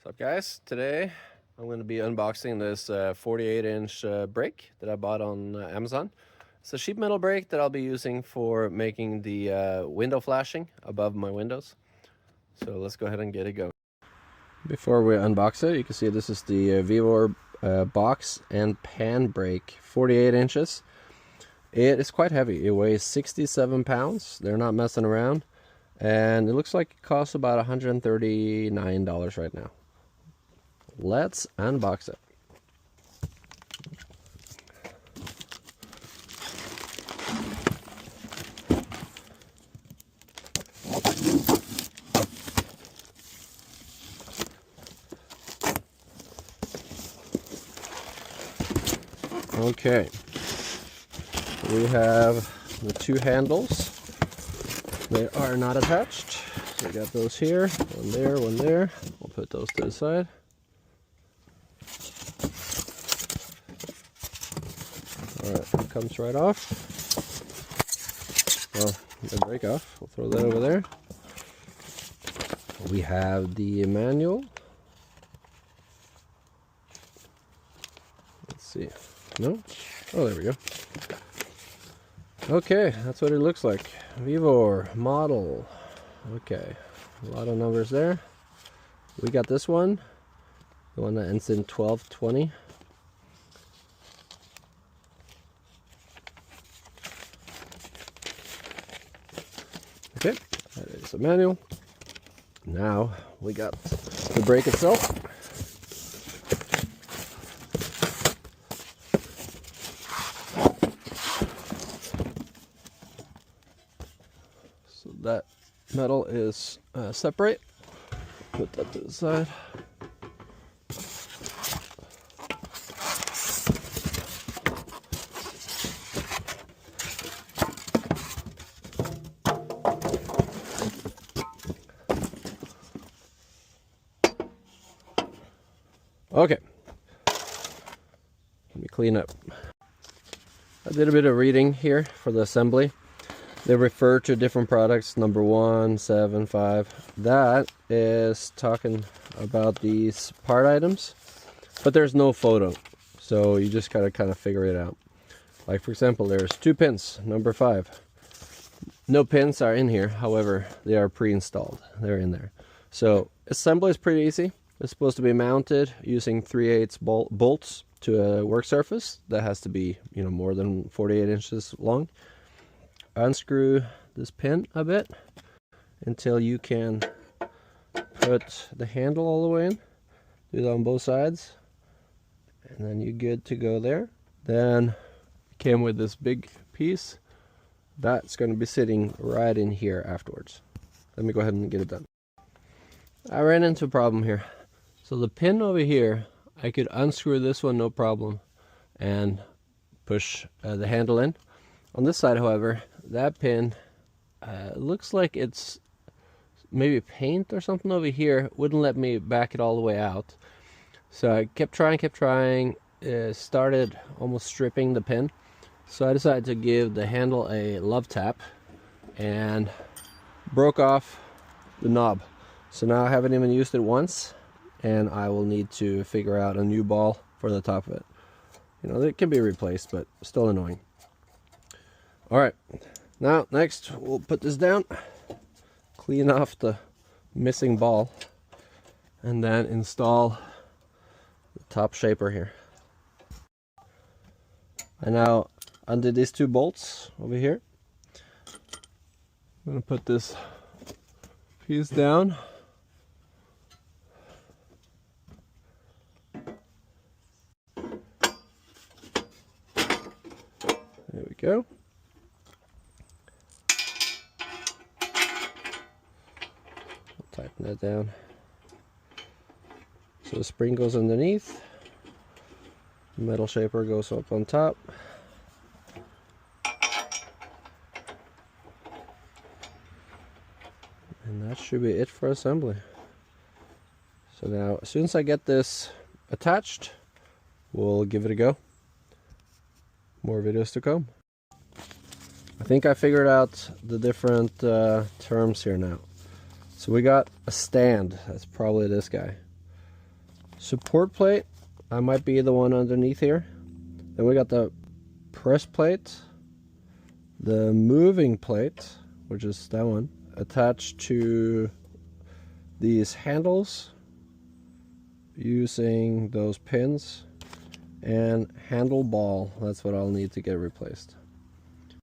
What's up, guys? Today I'm going to be unboxing this 48-inch brake that I bought on Amazon. It's a sheet metal brake that I'll be using for making the window flashing above my windows. So let's go ahead and get it going. Before we unbox it, you can see this is the Vevor box and pan brake, 48 inches. It is quite heavy. It weighs 67 pounds. They're not messing around. And it looks like it costs about $139 right now. Let's unbox it. Okay, we have the two handles. They are not attached. So we got those here, one there, one there. We'll put those to the side. Alright, it comes right off. Well, the brake off. We'll throw that over there. We have the manual. Let's see. No? Oh, there we go. Okay, that's what it looks like. Vevor model. Okay, a lot of numbers there. We got this one, the one that ends in 1220. Okay, that is the manual. Now we got the brake itself. So that metal is separate. Put that to the side. Okay, let me clean up. I did a bit of reading here for the assembly. They refer to different products, number 1, 7, 5. That is talking about these part items, but there's no photo, so you just gotta kind of figure it out. Like, for example, there's 2 pins, number 5. No pins are in here, however, they are pre-installed. They're in there. So assembly is pretty easy. It's supposed to be mounted using 3/8 bolts to a work surface that has to be, more than 48 inches long. Unscrew this pin a bit until you can put the handle all the way in. Do that on both sides, and then you're good to go there. Then it came with this big piece that's going to be sitting right in here afterwards. Let me go ahead and get it done. I ran into a problem here. So the pin over here, I could unscrew this one no problem and push the handle in. On this side, however, that pin looks like it's maybe paint or something over here. Wouldn't let me back it all the way out. So I kept trying, started almost stripping the pin. So I decided to give the handle a love tap and broke off the knob. So now I haven't even used it once, and I will need to figure out a new ball for the top of it. It can be replaced, but still annoying. Alright, now next we'll put this down, clean off the missing ball, and then install the top shaper here. And now under these 2 bolts over here, I'm going to put this piece down. There we go. Tighten that down. So the spring goes underneath. The metal shaper goes up on top. And that should be it for assembly. So now, as soon as I get this attached, we'll give it a go. More videos to come. I think I figured out the different terms here now. So we got a stand. That's probably this guy. support plate, I might be the one underneath here. Then we got the press plate, the moving plate, which is that one, attached to these handles using those pins, and handle ball, that's what I'll need to get replaced.